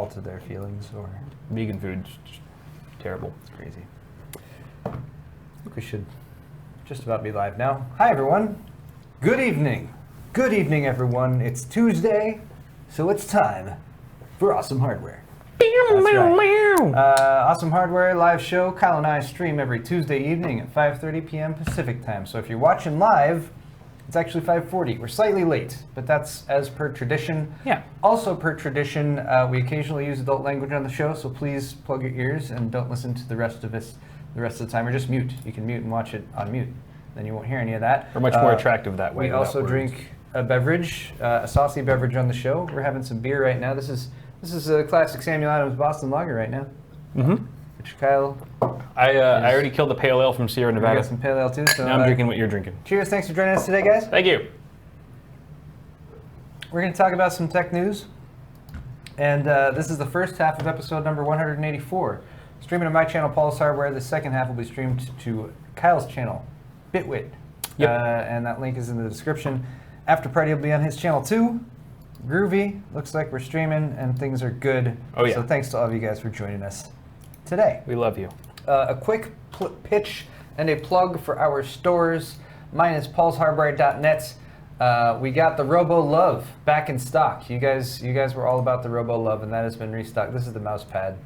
insulted their feelings or... Vegan food's just terrible. It's crazy. I think we should just about be live now. Hi, everyone. Good evening. Good evening, everyone. It's Tuesday, so it's time for Awesome Hardware. That's right. Awesome Hardware live show. Kyle and I stream every Tuesday evening at 5:30 p.m. Pacific time. So if you're watching live, it's actually 5:40. We're slightly late, but that's as per tradition. Yeah. Also per tradition, we occasionally use adult language on the show, so please plug your ears and don't listen to the rest of us the rest of the time, or just mute. You can mute and watch it on mute. Then you won't hear any of that. We're much more attractive that way. We also drink a beverage, a saucy beverage on the show. We're having some beer right now. This is a classic Samuel Adams Boston Lager right now. Mm-hmm. Which Kyle... I already killed the pale ale from Sierra Nevada. We got some pale ale too. So now I'm drinking what you're drinking. Cheers, thanks for joining us today, guys. Thank you. We're going to talk about some tech news. And this is the first half of episode number 184. Streaming on my channel, Paul's Hardware. The second half will be streamed to Kyle's channel, Bitwit. Yep. And that link is in the description. After Party will be on his channel too. Groovy. Looks like we're streaming and things are good. Oh, yeah. So thanks to all of you guys for joining us today. We love you. A quick pitch and a plug for our stores. Mine is paulshardware.net. We got the Robo Love back in stock. You guys were all about the Robo Love, and that has been restocked. This is the mouse pad,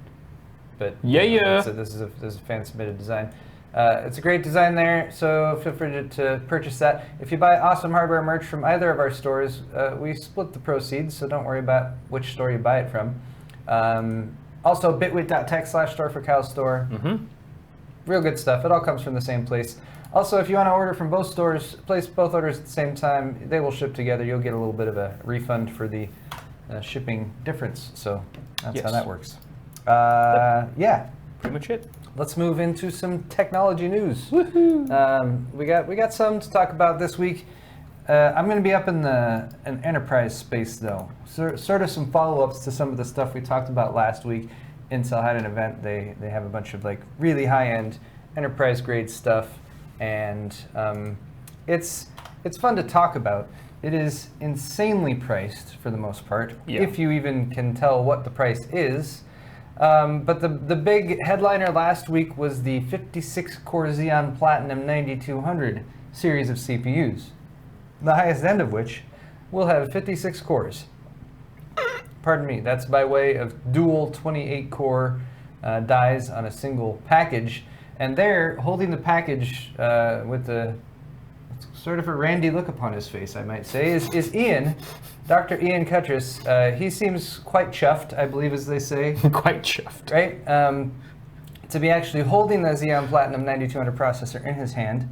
but this is a fan submitted design. It's a great design there, so feel free to purchase that. If you buy Awesome Hardware merch from either of our stores, we split the proceeds, so don't worry about which store you buy it from. Also, bitwit.tech/store for Kyle's store. Mm-hmm. Real good stuff. It all comes from the same place. Also, if you want to order from both stores, place both orders at the same time. They will ship together. You'll get a little bit of a refund for the shipping difference. So that's how that works. Yeah. Pretty much it. Let's move into some technology news. Woohoo! We got some to talk about this week. I'm going to be up in an enterprise space though. Sort of some follow-ups to some of the stuff we talked about last week. Intel had an event. They have a bunch of like really high-end enterprise grade stuff, and it's fun to talk about. It is insanely priced for the most part, if you even can tell what the price is. But the big headliner last week was the 56-core Xeon Platinum 9200 series of CPUs, the highest end of which will have 56 cores. Pardon me, that's by way of dual 28-core dies on a single package. And there, holding the package with sort of a randy look upon his face, I might say, is Ian, Dr. Ian Cutress. He seems quite chuffed, I believe, as they say. Quite chuffed. Right? To be actually holding the Xeon Platinum 9200 processor in his hand.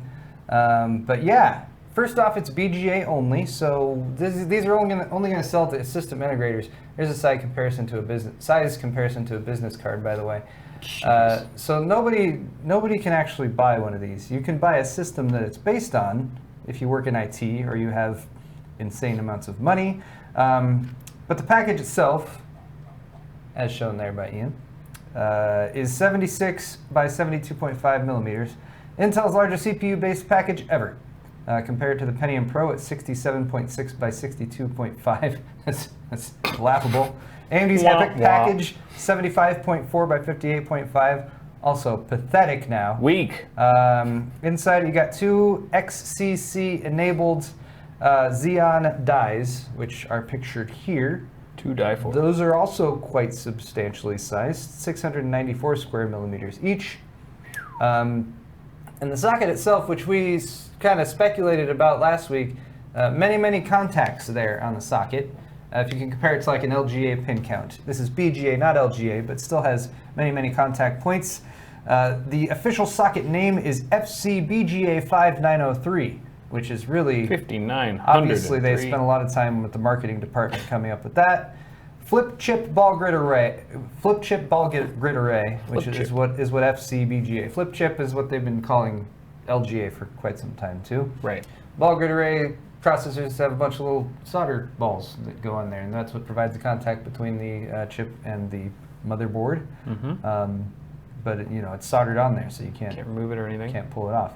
But yeah, first off, it's BGA only, so these are only going to sell to system integrators. Here's a size comparison to a business card, by the way. So nobody can actually buy one of these. You can buy a system that it's based on if you work in IT or you have insane amounts of money. But the package itself, as shown there by Ian, is 76 by 72.5 millimeters. Intel's largest CPU-based package ever. Compared to the Pentium Pro at 67.6 by 62.5. That's laughable. AMD's Epic package, 75.4 by 58.5. Also pathetic now. Weak. Inside, you got two XCC-enabled Xeon dies, which are pictured here. 2 die for. Those are also quite substantially sized, 694 square millimeters each. And the socket itself, which we kind of speculated about last week, many contacts there on the socket. If you can compare it to like an LGA pin count. This is BGA, not LGA, but still has many contact points. The official socket name is FCBGA 5903, which is really 5900. Obviously, they spent a lot of time with the marketing department coming up with that. Flip chip ball grid array, which is what FCBGA. Flip chip is what they've been calling LGA for quite some time too. Right. Ball grid array processors have a bunch of little solder balls that go on there, and that's what provides the contact between the chip and the motherboard. Mm-hmm. But it's soldered on there, so you can't remove it or anything. Can't pull it off.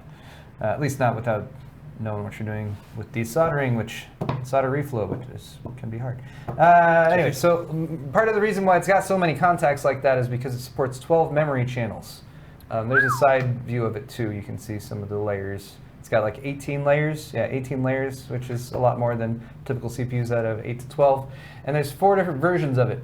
At least not without knowing what you're doing with desoldering, which solder reflow, can be hard. Anyway, so part of the reason why it's got so many contacts like that is because it supports 12 memory channels. There's a side view of it too. You can see some of the layers. It's got like 18 layers. Yeah, 18 layers, which is a lot more than typical CPUs that have 8 to 12. And there's 4 different versions of it.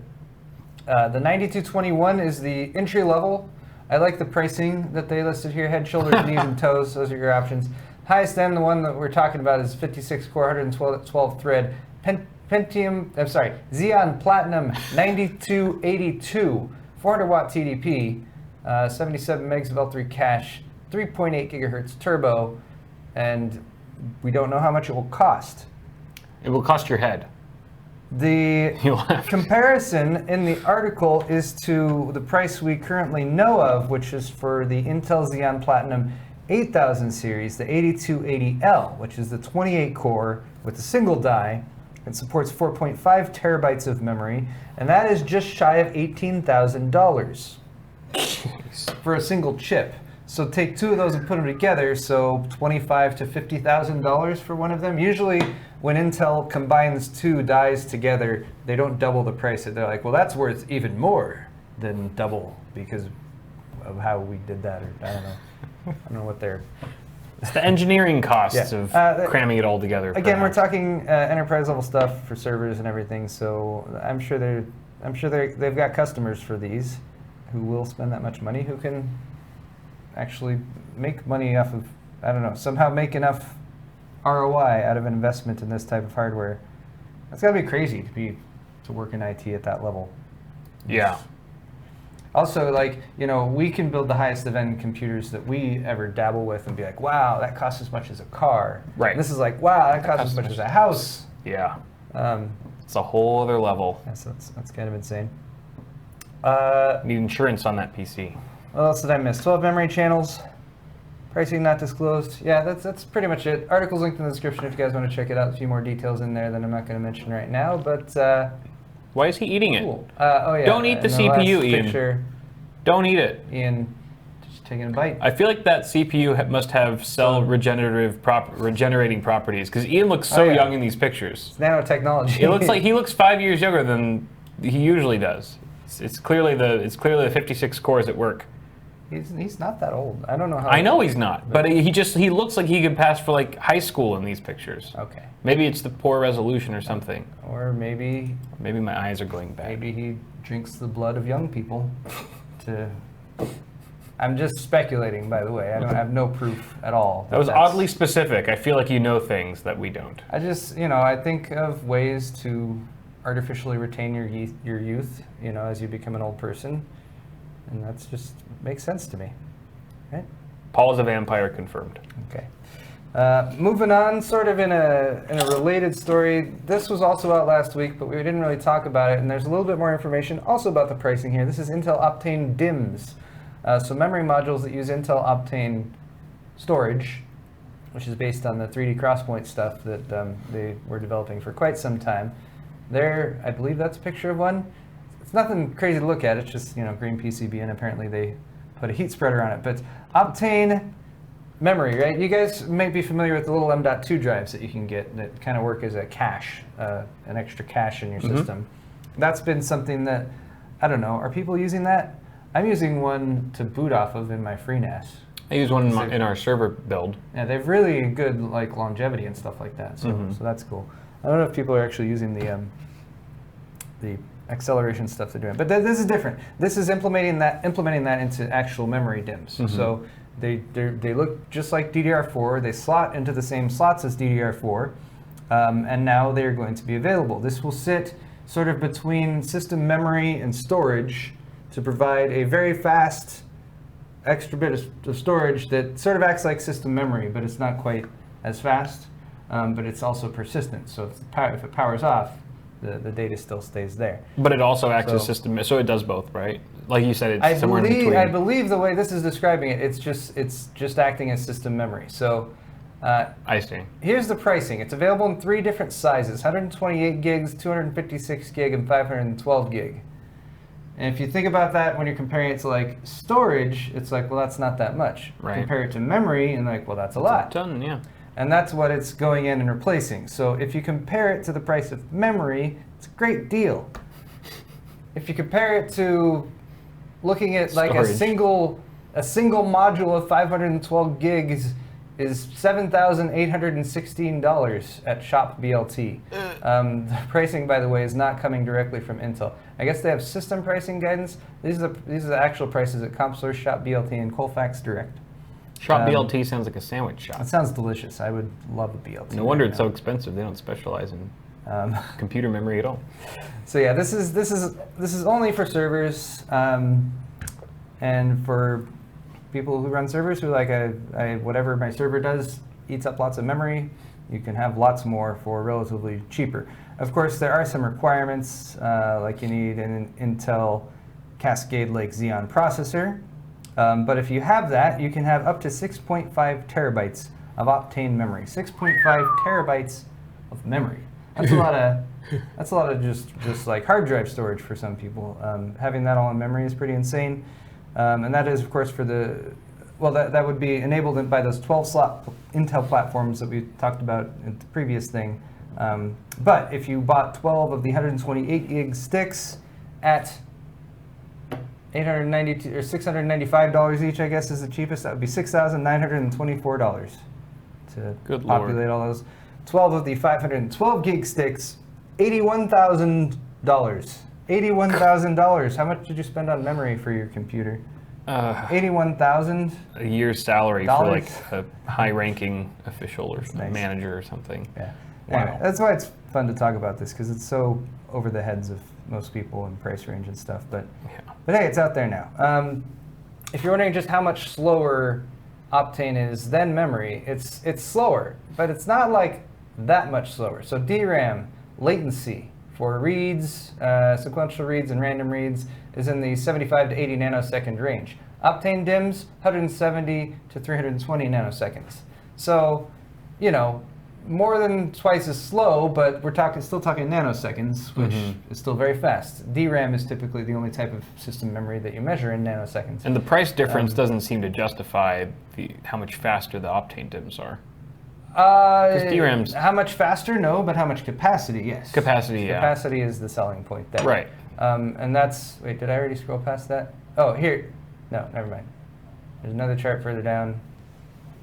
The 9221 is the entry level. I like the pricing that they listed here: head, shoulders, knees, and toes. Those are your options. Highest end, the one that we're talking about, is 56 core, 112 thread, Xeon Platinum 9282, 400 watt TDP, 77 megs of L3 cache, 3.8 gigahertz turbo, and we don't know how much it will cost. It will cost your head. The comparison in the article is to the price we currently know of, which is for the Intel Xeon Platinum 8000 series, the 8280L, which is the 28 core with a single die. It supports 4.5 terabytes of memory, and that is just shy of $18,000 for a single chip. So take 2 of those and put them together, so $25,000 to $50,000 for one of them. Usually when Intel combines 2 dies together, they don't double the price. They're like, well, that's worth even more than double because of how we did that, or I don't know. I don't know what they're... It's the engineering costs of cramming it all together. Again, we're talking enterprise level stuff for servers and everything, so I'm sure they've got customers for these who will spend that much money, who can actually make money off of, I don't know, somehow make enough ROI out of an investment in this type of hardware. That's got to be crazy to work in IT at that level. Yeah. Also, like, you know, we can build the highest of end computers that we ever dabble with and be like, wow, that costs as much as a car. Right. And this is like, wow, that costs as much as a house. Yeah. It's a whole other level. Yes, that's kind of insane. Need insurance on that PC. What else did I miss? 12 memory channels. Pricing not disclosed. Yeah, that's pretty much it. Article's linked in the description if you guys want to check it out. A few more details in there that I'm not going to mention right now, but... Why is he eating cool. it? Oh yeah. Don't eat the CPU, Ian. Picture, Don't eat it. Ian just taking a bite. I feel like that CPU must have cell regenerating properties, because Ian looks so young in these pictures. It's nanotechnology. It looks like he looks 5 years younger than he usually does. It's clearly the 56 cores at work. He's not that old. I don't know how. I know he's not, but he looks like he could pass for like high school in these pictures. Okay. Maybe it's the poor resolution or something. Or maybe my eyes are going bad. Maybe he drinks the blood of young people. I'm just speculating, by the way. I have no proof at all. That was oddly specific. I feel like you know things that we don't. I just, I think of ways to artificially retain your youth, as you become an old person. And that's just makes sense to me, right? Paul is a vampire confirmed. Okay. Moving on, sort of in a related story. This was also out last week, but we didn't really talk about it. And there's a little bit more information also about the pricing here. This is Intel Optane DIMMs. So memory modules that use Intel Optane storage, which is based on the 3D Crosspoint stuff that they were developing for quite some time. There, I believe that's a picture of one. It's nothing crazy to look at. It's just, green PCB, and apparently they put a heat spreader on it. But Optane memory, right? You guys may be familiar with the little M.2 drives that you can get that kind of work as a cache, an extra cache in your system. That's been something that, I don't know, are people using that? I'm using one to boot off of in my FreeNAS. I use one in our server build. Yeah, they've really good longevity and stuff like that. So that's cool. I don't know if people are actually using the acceleration stuff they're doing, but this is different. This is implementing that into actual memory DIMMs. So they look just like DDR4. They slot into the same slots as DDR4, and now they're going to be available. This will sit sort of between system memory and storage to provide a very fast extra bit of storage that sort of acts like system memory, but it's not quite as fast, but it's also persistent. So if it powers off, the data still stays there. But it also acts as system, so it does both, right? Like you said, it's somewhere in between. I believe the way this is describing it, it's just acting as system memory. So I see. Here's the pricing. It's available in 3 different sizes: 128 gigs, 256 gig, and 512 gig. And if you think about that when you're comparing it to like storage, it's like, well, that's not that much. Right. Compare it to memory, and like, well, that's a lot. Ton, yeah. And that's what it's going in and replacing. So if you compare it to the price of memory, it's a great deal. If you compare it to looking at like a single module of 512 gigs is $7,816 at Shop BLT. The pricing, by the way, is not coming directly from Intel. I guess they have system pricing guidance. These are the actual prices at CompSource, Shop BLT, and Colfax Direct. Shop BLT sounds like a sandwich shop. It sounds delicious. I would love a BLT. No wonder it's so expensive. They don't specialize in computer memory at all. So yeah, this is only for servers, and for people who run servers who like whatever my server does eats up lots of memory. You can have lots more for relatively cheaper. Of course, there are some requirements, like you need an Intel Cascade Lake Xeon processor. But if you have that, you can have up to 6.5 terabytes of Optane memory. 6.5 terabytes of memory. That's a lot of just like hard drive storage for some people. Having that all in memory is pretty insane. And that is, of course, for that would be enabled by those 12-slot Intel platforms that we talked about in the previous thing. But if you bought 12 of the 128 gig sticks at $892 or $695 each, I guess, is the cheapest. That would be $6,924 to populate all those. 12 of the 512 gig sticks, $81,000. $81,000. How much did you spend on memory for your computer? $81,000. A year's salary for like a high-ranking official or manager or something. Yeah. Wow. Anyway, that's why it's fun to talk about this, because it's so over the heads of most people in price range and stuff. But hey, it's out there now. If you're wondering just how much slower Optane is than memory, it's slower, but it's not like that much slower. So DRAM latency for reads, sequential reads and random reads is in the 75 to 80 nanosecond range. Optane DIMMs, 170 to 320 nanoseconds. So, more than twice as slow, but we're still talking nanoseconds, which is still very fast. DRAM is typically the only type of system memory that you measure in nanoseconds. And the price difference doesn't seem to justify how much faster the Optane DIMMs are. DRAM's... How much faster? No, but how much capacity? Yes. Capacity, yeah. Capacity is the selling point there. Right. And that's... Wait, did I already scroll past that? Oh, here. No, never mind. There's another chart further down.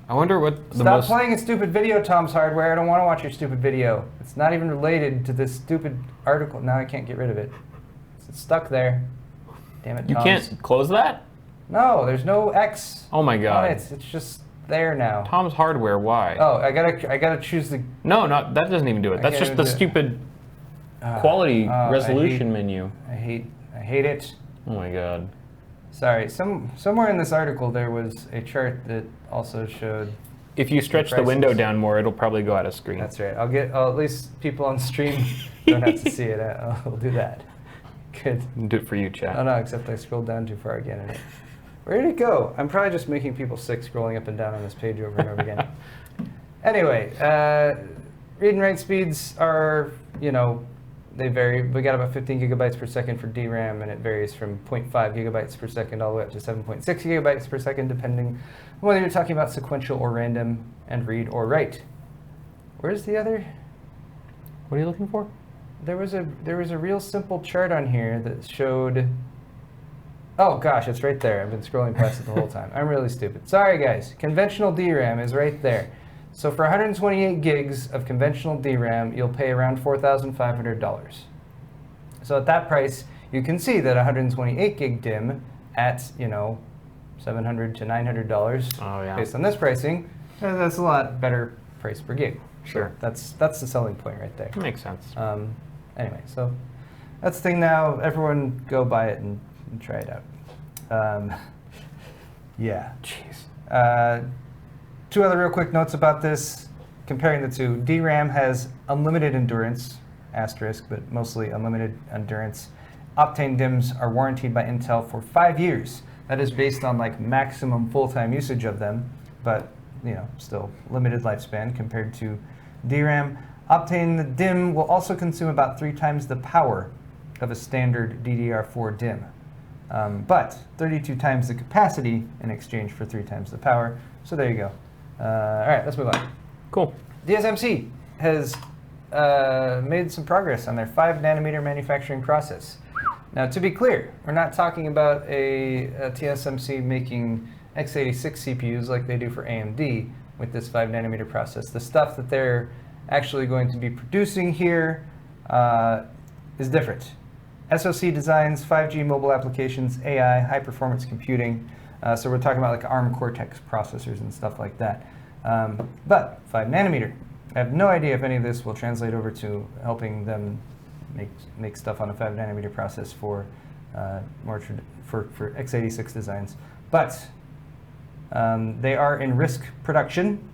I wonder what the Stop playing a stupid video, Tom's Hardware. I don't want to watch your stupid video. It's not even related to this stupid article. Now I can't get rid of it. It's stuck there. Damn it, Tom's. You can't close that? No, there's no X. Oh my God. It's just there now. Tom's Hardware, why? Oh, I gotta choose the... No, that doesn't even do it. That's just the stupid quality resolution menu. I hate it. Oh my God. Sorry, somewhere in this article there was a chart that also showed... If you stretch the window down more, it'll probably go out of screen. That's right. At least people on stream don't have to see it. I'll do that. Good. Do it for you, chat. Oh no, except I scrolled down too far again. Where did it go? I'm probably just making people sick scrolling up and down on this page over and over again. Anyway, read and write speeds are, they vary. We got about 15 gigabytes per second for DRAM, and it varies from 0.5 gigabytes per second all the way up to 7.6 gigabytes per second, depending on whether you're talking about sequential or random and read or write. Where's the other? What are you looking for? There was a real simple chart on here that showed... Oh gosh, it's right there. I've been scrolling past it the whole time. I'm really stupid. Sorry guys. Conventional DRAM is right there. So for 128 gigs of conventional DRAM, you'll pay around $4,500. So at that price, you can see that 128 gig DIMM at, $700 to $900 based on this pricing, that's a lot better price per gig. Sure. That's the selling point right there. Makes sense. Anyway, so that's the thing now. Everyone go buy it and try it out. Yeah. Jeez. Two other real quick notes about this. Comparing the two, DRAM has unlimited endurance, asterisk, but mostly unlimited endurance. Optane DIMMs are warranted by Intel for 5 years. That is based on like maximum full-time usage of them, but still limited lifespan compared to DRAM. Optane DIMM will also consume about 3 times the power of a standard DDR4 DIMM, but 32 times the capacity in exchange for 3 times the power. So there you go. All right, let's move on. Cool. TSMC has made some progress on their 5-nanometer manufacturing process. Now, to be clear, we're not talking about a TSMC making x86 CPUs like they do for AMD with this 5-nanometer process. The stuff that they're actually going to be producing here is different. SoC designs, 5G mobile applications, AI, high-performance computing. So we're talking about like ARM Cortex processors and stuff like that. But 5-nanometer. I have no idea if any of this will translate over to helping them make stuff on a 5-nanometer process for for x86 designs. But they are in risk production.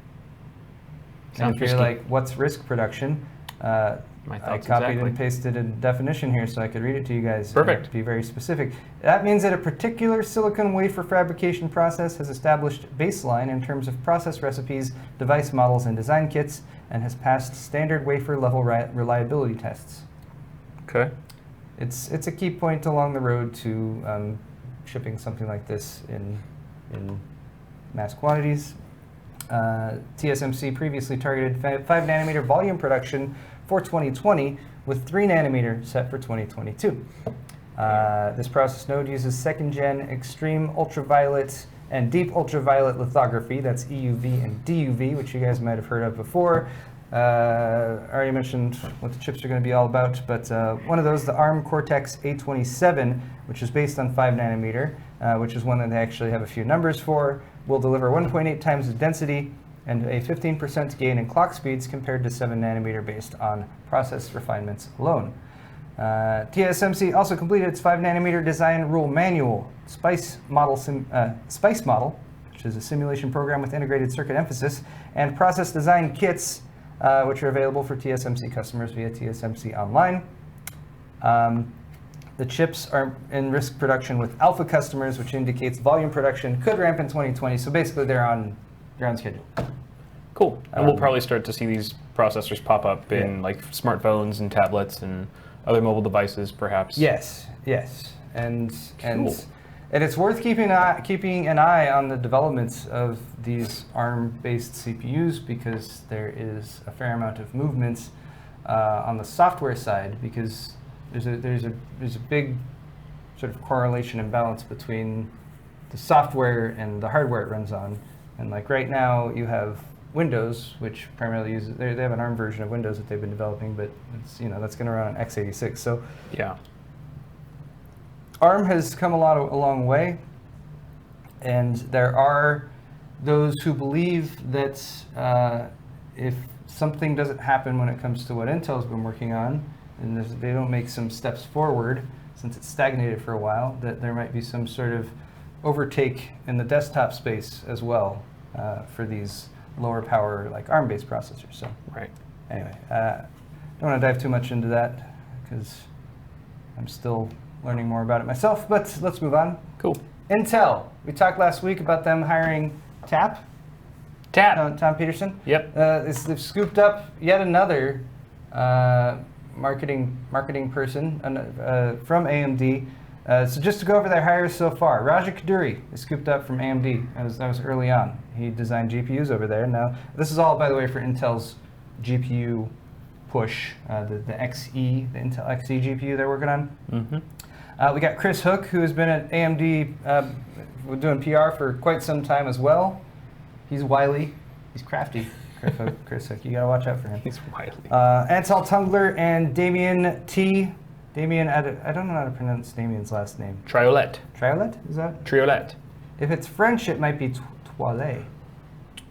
And if you're like, what's risk production? I copied and pasted a definition here so I could read it to you guys. Perfect. Be very specific. That means that a particular silicon wafer fabrication process has established baseline in terms of process recipes, device models, and design kits, and has passed standard wafer level reliability tests. Okay. It's a key point along the road to shipping something like this in mass quantities. TSMC previously targeted 5-nanometer volume production for 2020, with 3-nanometer set for 2022. This process node uses second-gen extreme ultraviolet and deep ultraviolet lithography. That's EUV and DUV, which you guys might have heard of before. I already mentioned what the chips are going to be all about, but one of those, the ARM Cortex A27, which is based on 5-nanometer, which is one that they actually have a few numbers for, will deliver 1.8 times the density and a 15% gain in clock speeds compared to 7-nanometer based on process refinements alone. TSMC also completed its 5-nanometer design rule manual, SPICE model, which is a simulation program with integrated circuit emphasis, and process design kits, which are available for TSMC customers via TSMC Online. The chips are in risk production with alpha customers, which indicates volume production could ramp in 2020. So basically, they're on schedule. Cool. And we'll probably start to see these processors pop up in like smartphones and tablets and other mobile devices, perhaps. Yes, and it's worth keeping an eye on the developments of these ARM-based CPUs, because there is a fair amount of movement on the software side, because there's a big sort of correlation and balance between the software and the hardware it runs on. And like right now, you have Windows, which primarily uses, they have an ARM version of Windows that they've been developing, but it's, that's going to run on x86. So yeah, ARM has come a long way, and there are those who believe that if something doesn't happen when it comes to what Intel's been working on, and they don't make some steps forward, since it's stagnated for a while, that there might be some sort of overtake in the desktop space as well for these lower power, like ARM-based processors. So right. Anyway, don't want to dive too much into that because I'm still learning more about it myself. But let's move on. Cool. Intel. We talked last week about them hiring Tom Peterson. Yep. They've scooped up yet another marketing person from AMD. So just to go over their hires so far, Raja Kaduri is scooped up from AMD. That was early on. He designed GPUs over there. Now, this is all, by the way, for Intel's GPU push, the XE, the Intel XE GPU they're working on. Mm-hmm. We got Chris Hook, who has been at AMD doing PR for quite some time as well. He's wily. He's crafty. Chris Hook. You got to watch out for him. He's wily. Antal Tungler and Damien T. Damien, I don't know how to pronounce Damien's last name. Triolet. Triolet? Is that? Triolet. If it's French, it might be Toilet.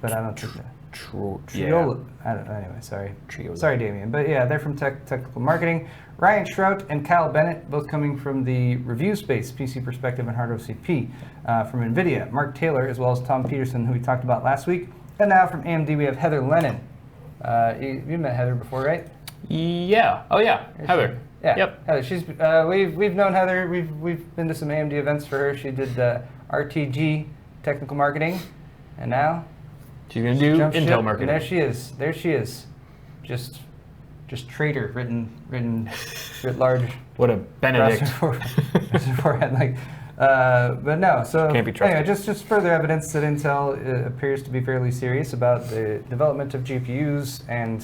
But I don't think that. Triolet. I don't know. Anyway, sorry. Triolet. Sorry, Damien. But yeah, they're from technical marketing. Ryan Shrout and Kyle Bennett, both coming from the review space, PC Perspective and Hard OCP, from NVIDIA. Mark Taylor, as well as Tom Peterson, who we talked about last week. And now from AMD, we have Heather Lennon. You met Heather before, right? Yeah. Oh, yeah. Heather. Yeah. Yep. Heather, she's we've known Heather. We've been to some AMD events for her. She did RTG technical marketing, and now she's gonna do Intel marketing. And there she is, just traitor written writ large. What a Benedict. Forehead. Like But no, so Can't be trusted. anyway, just further evidence that Intel appears to be fairly serious about the development of GPUs, and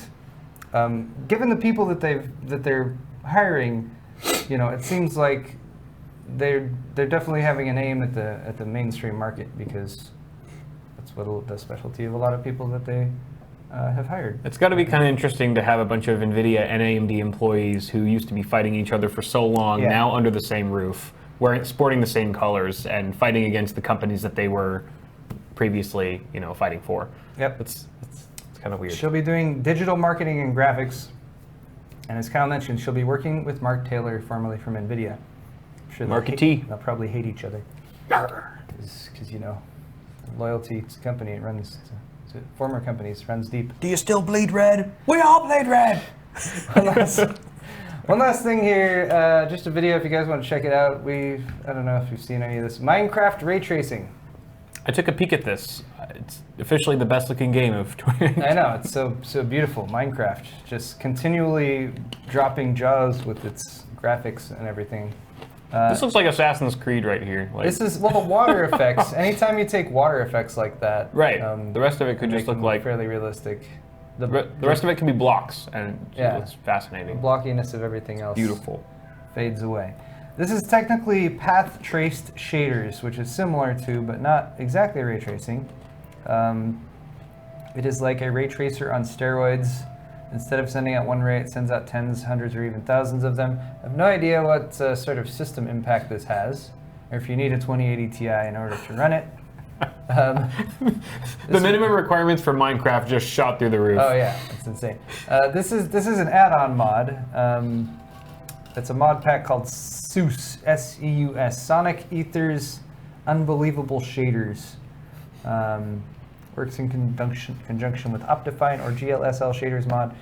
given the people that they're hiring, it seems like they're definitely having an aim at the mainstream market, because that's what the specialty of a lot of people that they have hired. It's got to be kind of interesting to have a bunch of NVIDIA and AMD employees who used to be fighting each other for so long, now under the same roof, sporting the same colors and fighting against the companies that they were previously, fighting for. Yep. It's kind of weird. She'll be doing digital marketing and graphics, and as Kyle mentioned, she'll be working with Mark Taylor, formerly from NVIDIA. I'm sure they'll probably hate each other, because loyalty to company runs to former companies runs deep. Do you still bleed red? We all bleed red! One last thing here, just a video if you guys want to check it out. I don't know if you've seen any of this. Minecraft ray tracing. I took a peek at this. It's officially the best looking game of 2019. I know, it's so beautiful. Minecraft, just continually dropping jaws with its graphics and everything. This looks like Assassin's Creed right here. This is, the water effects. Anytime you take water effects like that. Right. The rest of it could just look like fairly realistic. The rest of it can be blocks, and it's fascinating. The blockiness of everything else Beautiful. Fades away. This is technically path traced shaders, which is similar to, but not exactly ray tracing. It is like a ray tracer on steroids. Instead of sending out one ray, it sends out tens, hundreds, or even thousands of them. I have no idea what sort of system impact this has, or if you need a 2080 Ti in order to run it. The minimum requirements for Minecraft just shot through the roof. Oh yeah, it's insane. This is an add-on mod. It's a mod pack called SEUS, S-E-U-S, Sonic Ether's Unbelievable Shaders. Works in conjunction with Optifine or GLSL shaders mod.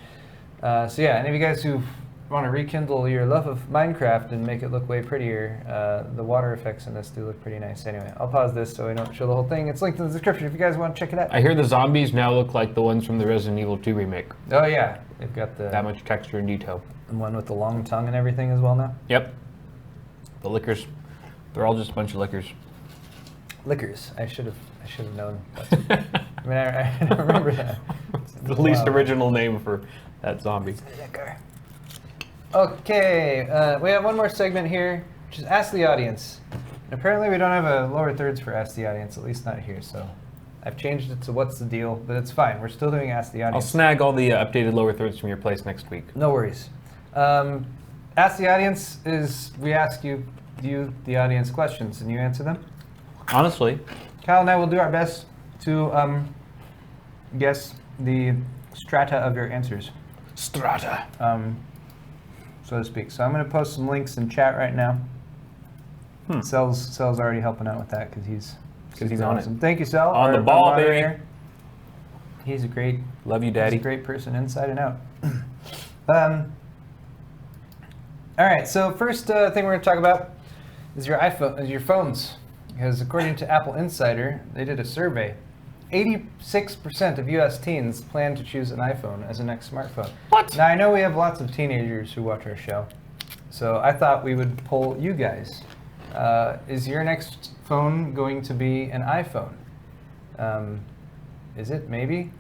So yeah, any of you guys who want to rekindle your love of Minecraft and make it look way prettier, the water effects in this do look pretty nice. Anyway, I'll pause this so we don't show the whole thing. It's linked in the description if you guys want to check it out. I hear the zombies now look like the ones from the Resident Evil 2 remake. Oh yeah, they've got that much texture and detail. The one with the long tongue and everything as well now. Yep. The lickers, they're all just a bunch of lickers. Lickers. I should have known. I mean, I don't remember that. The least original name for that zombie. Licker. Okay, we have one more segment here, which is Ask the Audience. And apparently we don't have a lower thirds for Ask the Audience, at least not here, so I've changed it to What's the Deal, but it's fine. We're still doing Ask the Audience. I'll snag all the updated lower thirds from your place next week. No worries. Ask the Audience is we ask you, the audience, questions, and you answer them. Honestly. Kyle and I will do our best to guess the strata of your answers. Strata. So to speak. So I'm going to post some links in chat right now. Cell's already helping out with that because he's on awesome. it. Thank you, Cell. On the ball, baby. He's a great, love you, Daddy. He's a great person inside and out. All right. So first thing we're going to talk about is your iPhone, your phones, because according to Apple Insider, they did a survey. 86% of U.S. teens plan to choose an iPhone as the next smartphone. What? Now, I know we have lots of teenagers who watch our show, so I thought we would poll you guys. Is your next phone going to be an iPhone? Is it? Maybe?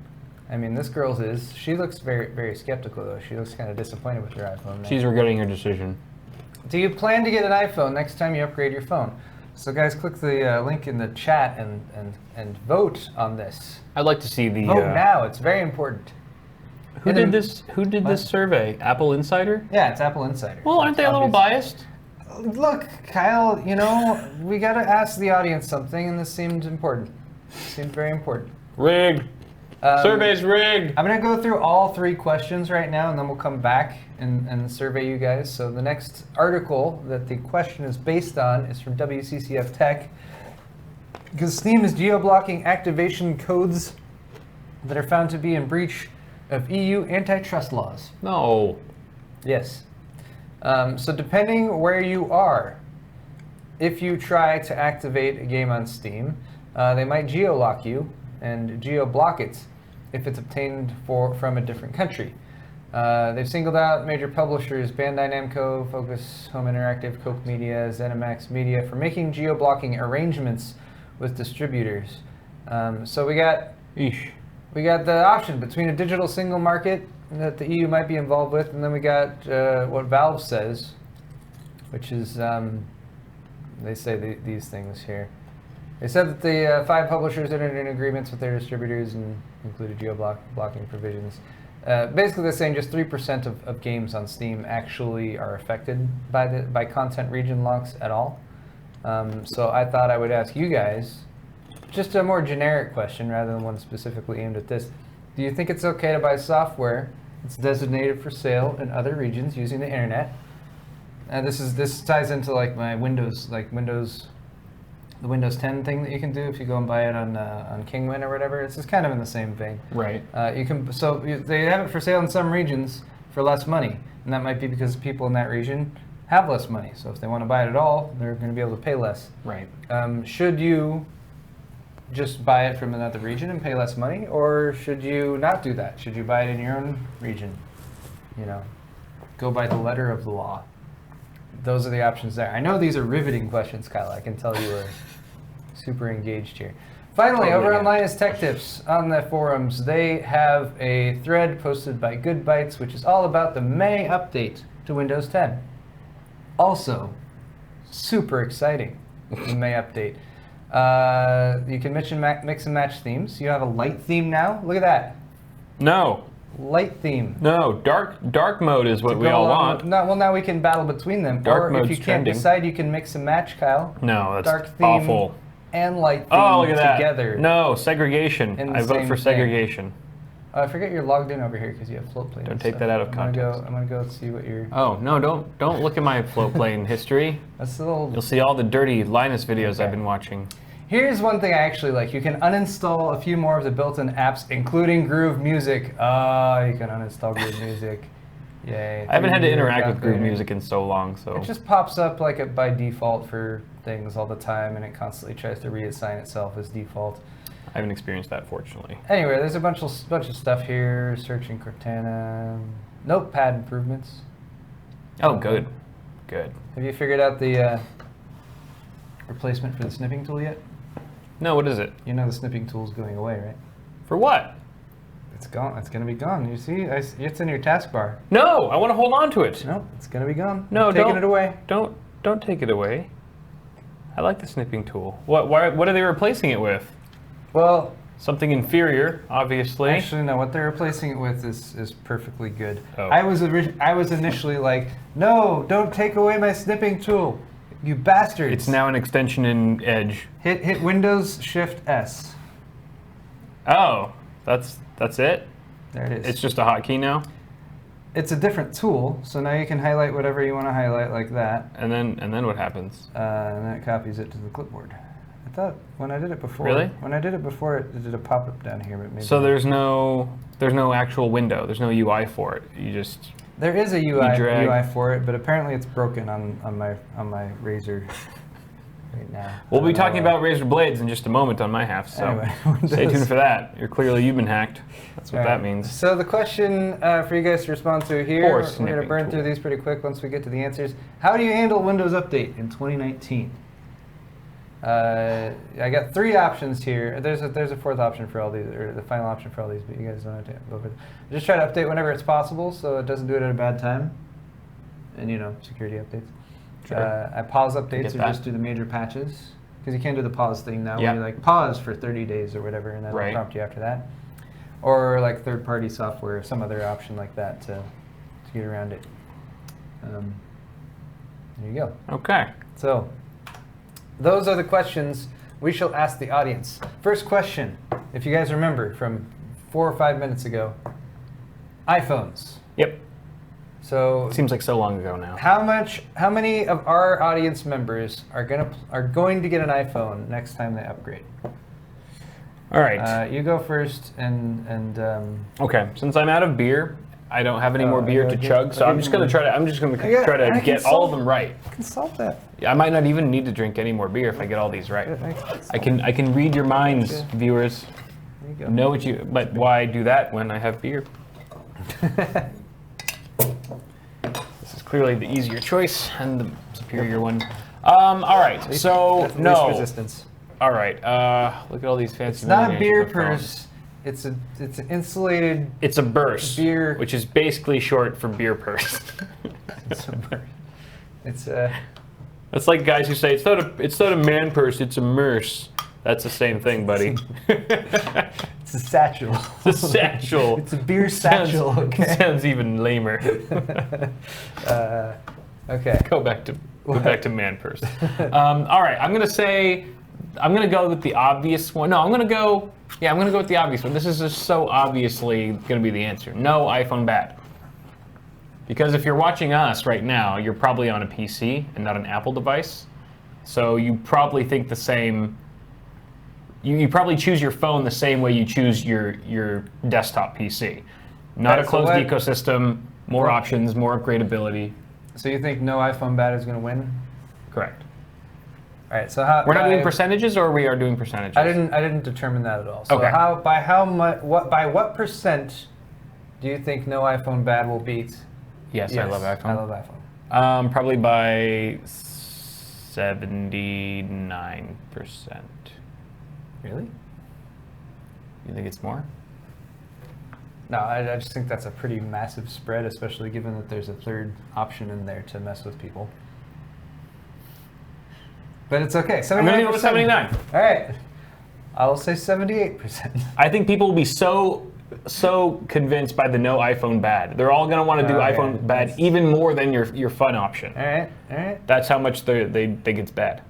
I mean, this girl's is. She looks very, very skeptical, though. She looks kind of disappointed with her iPhone. She's regretting her decision. Do you plan to get an iPhone next time you upgrade your phone? So guys, click the link in the chat and vote on this. I'd like to see the vote now. It's very important. Who did this survey? Apple Insider? Yeah, it's Apple Insider. Well, aren't they a little biased? Look, Kyle, we got to ask the audience something, and this seemed important. Seemed very important. Rigged. Survey's rigged. I'm going to go through all 3 questions right now, and then we'll come back and survey you guys. So the next article that the question is based on is from WCCF Tech. Because Steam is geo-blocking activation codes that are found to be in breach of EU antitrust laws. No. Yes. So depending where you are, if you try to activate a game on Steam, they might geo-lock you and geo-block it if it's obtained from a different country. They've singled out major publishers Bandai Namco, Focus Home Interactive, Koch Media, ZeniMax Media for making geo-blocking arrangements with distributors. So we got the option between a digital single market that the EU might be involved with, and then we got what Valve says, which is they say these things here. They said that the 5 publishers entered in agreements with their distributors and included geo-blocking provisions. Basically, they're saying just 3% of games on Steam actually are affected by content region locks at all. So I thought I would ask you guys just a more generic question rather than one specifically aimed at this. Do you think it's okay to buy software that's designated for sale in other regions using the internet? And this ties into like my Windows, the Windows 10 thing that you can do if you go and buy it on Kingwin or whatever. It's just kind of in the same vein. Right. They have it for sale in some regions for less money, and that might be because people in that region have less money. So if they want to buy it at all, they're going to be able to pay less. Right. Should you just buy it from another region and pay less money, or should you not do that? Should you buy it in your own region? You know, go by the letter of the law. Those are the options there. I know these are riveting questions, Kyle. I can tell you are super engaged here. Finally, over on Linus Tech Tips on the forums, they have a thread posted by Good Bytes, which is all about the May update to Windows 10. Also, super exciting, the May update. You can mix and match themes. You have a light theme now. Look at that. No. Light theme. No, dark mode is what we all want. Well, now we can battle between them. Dark mode's if you can't decide, you can mix and match, Kyle. No, that's dark theme awful. And light theme oh, look at together. That. No, segregation. I vote for segregation. I forget you're logged in over here because you have float plane. Don't take that out of context. I'm gonna go see what you're. Oh no! Don't look at my float plane history. That's a little. You'll see all the dirty Linus videos I've been watching. Here's one thing I actually like. You can uninstall a few more of the built-in apps, including Groove Music. Oh, you can uninstall Groove Music. Yay. I haven't had to interact with Groove Music in so long, so. It just pops up like by default for things all the time, and it constantly tries to reassign itself as default. I haven't experienced that, fortunately. Anyway, there's a bunch of stuff here. Searching Cortana. Notepad improvements. Oh, good. Good. Have you figured out the replacement for the snipping tool yet? No, what is it? You know the snipping tool's going away, right? For what? It's gone. It's going to be gone. You see? It's in your taskbar. No, I want to hold on to it. No, it's going to be gone. No, I'm taking it away. Don't take it away. I like the snipping tool. What are they replacing it with? Well, something inferior, obviously. Actually, no. What they're replacing it with is perfectly good. Oh. I was initially like, no, don't take away my snipping tool, you bastards. It's now an extension in Edge. Hit Windows Shift S. Oh, that's it? There it is. It's just a hotkey now? It's a different tool, so now you can highlight whatever you want to highlight like that. And then what happens? And then it copies it to the clipboard. I thought when I did it before. Really? When I did it before, it did a pop-up down here, but maybe. So there's no actual window. There's no UI for it. You just. There is a UI for it, but apparently it's broken on my Razer right now. We'll be talking about Razer blades in just a moment on my half. So anyway, stay tuned for that. You've been hacked. That's what that means. So the question for you guys to respond to here, we're going to burn through these pretty quick once we get to the answers. How do you handle Windows Update in 2019? I got 3 options here. There's a fourth option for all these, or the final option for all these, but you guys don't have to go over it. Just try to update whenever it's possible, so it doesn't do it at a bad time. And security updates. Sure. I pause updates or just do the major patches, because you can't do the pause thing now. Where you like pause for 30 days or whatever, and then it'll prompt you after that. Or like third-party software, some other option like that to get around it. There you go. Okay. So. Those are the questions we shall ask the audience. First question, if you guys remember from 4 or 5 minutes ago, iPhones. Yep. So seems like so long ago now. How many of our audience members are going to get an iPhone next time they upgrade? All right. You go first, and okay. Since I'm out of beer, I don't have any more beer to chug, so I'm just gonna try to get all of them right. I can solve that. I might not even need to drink any more beer if I get all these right. I can read your minds, viewers. There you go. But why do that when I have beer? clearly the easier choice and the superior one. All right, so That's no. least resistance. All right, look at all these fancy. It's not a miniatures beer on the phone. purse. It's an insulated. It's a burst, Beer. which is basically short for beer purse. It's a purse. It's a. That's like guys who say it's not a man purse, it's a merce. That's the same thing, buddy. It's a satchel. It's a satchel. It's a beer satchel. Sounds, Okay. sounds even lamer. Okay. Go back to man purse. All right, I'm gonna go with the obvious one. No, I'm gonna go with the obvious one. This is just so obviously gonna be the answer. No iPhone bad. Because if you're watching us right now, you're probably on a PC and not an Apple device. So you probably think the same. You probably choose your phone the same way you choose your desktop PC. Not a so closed what- ecosystem, more options, more upgradability. So you think no iPhone bad is going to win? Correct. All right. So how? We're not doing percentages, or we are doing percentages? I didn't determine that at all. So Okay. by what percent do you think no iPhone bad will beat? Yes, I love iPhone. I love iPhone. Probably by 79%. Really? You think it's more? No, I just think that's a pretty massive spread, especially given that there's a third option in there to mess with people. But it's okay. I'm gonna go with 79. All right. I will say 78%. I think people will be so convinced by the no iPhone bad. They're all gonna want to do Okay. iPhone bad even more than your fun option. All right. All right. That's how much they think it's bad.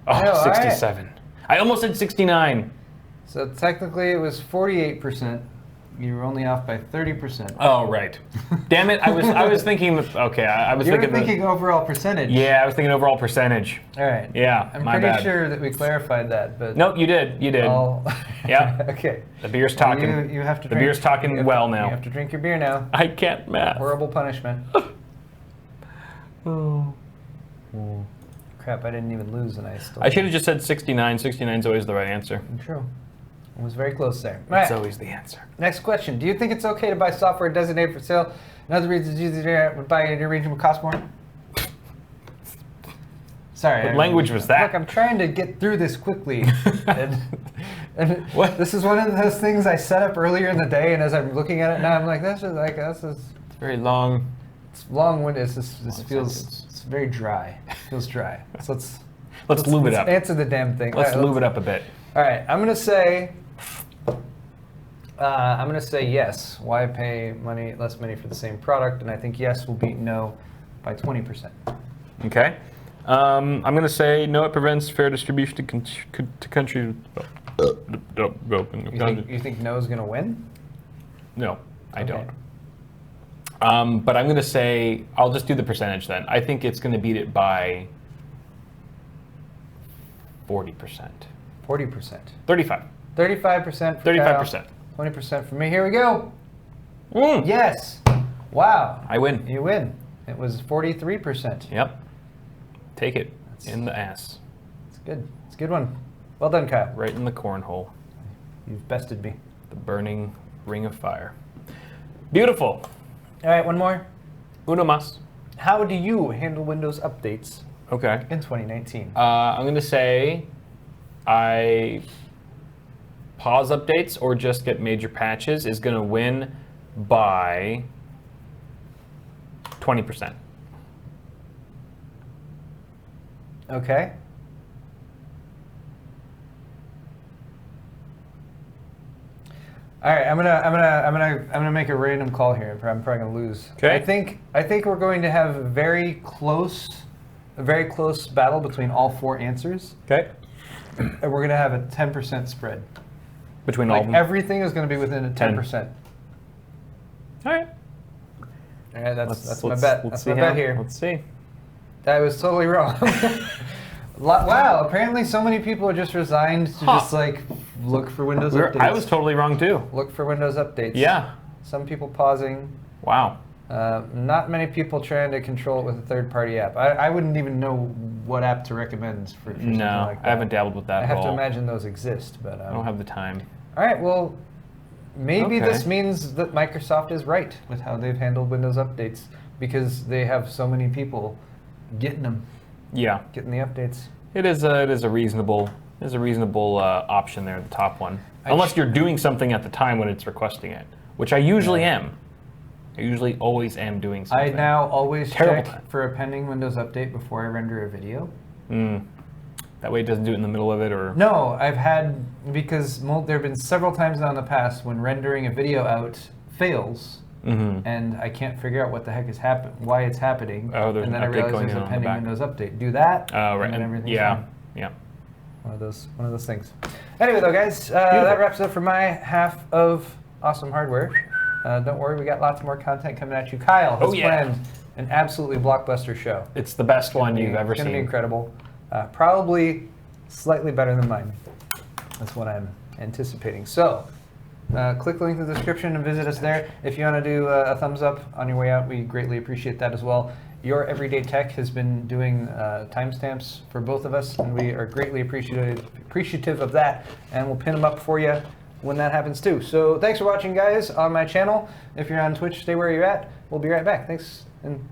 Oh, No, all right. 67. I almost said 69. So technically, it was 48%. You were only off by 30%. Oh, right. Damn it! I was thinking. Okay, I was You were thinking. thinking overall percentage. Yeah, I was thinking overall percentage. All right. Yeah, I'm my pretty bad. sure that we clarified that, but Nope, you did. You did. Yeah. Okay. The beer's talking. You have to. The drink. beer's talking You have well to- now. You have to drink your beer now. I can't math. Horrible punishment. Oh. Crap! I didn't even lose, and I still. I should have just said 69. 69 is always the right answer. True. I was very close there. It's Right. always the answer. Next question. Do you think it's okay to buy software designated for sale? In other words, would buy it in your region would cost more? Sorry. What language was that? Look, I'm trying to get through this quickly. and What? This is one of those things I set up earlier in the day, and as I'm looking at it now, I'm like, this is It's very long. it's long-winded. This Long feels sentence. it's very dry. It feels dry. So Let's lube it up. Answer the damn thing. Let's All right, lube it up a bit. All right, I'm gonna say yes. Why pay less money for the same product? And I think yes will beat no by 20%. Okay. I'm going to say no, it prevents fair distribution to countries. You think no is gonna win? No, I Okay. don't. But I'm going to say, I'll just do the percentage then. I think it's going to beat it by 40%. 40%. 35. 35% for 35%. Kyle, 20% for me. Here we go. Mm. Yes. Wow. I win. You win. It was 43%. Yep. Take it in the ass. It's good. It's a good one. Well done, Kyle. Right in the cornhole. You've bested me. The burning ring of fire. Beautiful. All right, one more. Uno mas. How do you handle Windows updates Okay. in 2019? I'm going to say I pause updates or just get major patches is going to win by 20%. Okay. All right, I'm gonna make a random call here. I'm probably gonna lose. Okay. I think we're going to have a very close battle between all four answers, Okay. and we're gonna have a 10% spread. Between all Like of them. everything is gonna be within a 10%. All right. All right, that's my bet. That's my bet here. Let's see. I was totally wrong. Wow, apparently so many people are just resigned to just like look for Windows updates. I was totally wrong too. Look for Windows updates. Yeah. Some people pausing. Wow. Not many people trying to control it with a third-party app. I wouldn't even know what app to recommend for something No, like that. I haven't dabbled with that I at have all. to imagine those exist, but I don't have the time. all right, well, maybe Okay. this means that Microsoft is right with how they've handled Windows updates because they have so many people getting them, Yeah, getting the updates. it is a reasonable option there, the top one. Unless you're doing something at the time when it's requesting it, which I usually am. I usually always am doing something. I now always Terrible check time. for a pending Windows update before I render a video. That way it doesn't do it in the middle of it, or No, I've had, because there have been several times now in the past when rendering a video out fails, and I can't figure out what the heck is why it's happening. Oh, there's and then an I update realize going there's on a in the pending back. Windows update. Do that, right, and then everything's yeah, fine. yeah. One of those things. Anyway, though, guys, that wraps it up for my half of awesome hardware. Don't worry, we got lots more content coming at you. Kyle has planned an absolutely blockbuster show. It's the best one you've ever It's going to be seen. incredible. Probably slightly better than mine. That's what I'm anticipating. So, click the link in the description and visit us there. If you want to do a thumbs up on your way out, we greatly appreciate that as well. Your Everyday Tech has been doing timestamps for both of us, and we are greatly appreciative of that, and we'll pin them up for you when that happens too. So thanks for watching, guys, on my channel. If you're on Twitch, stay where you're at. We'll be right back. Thanks. And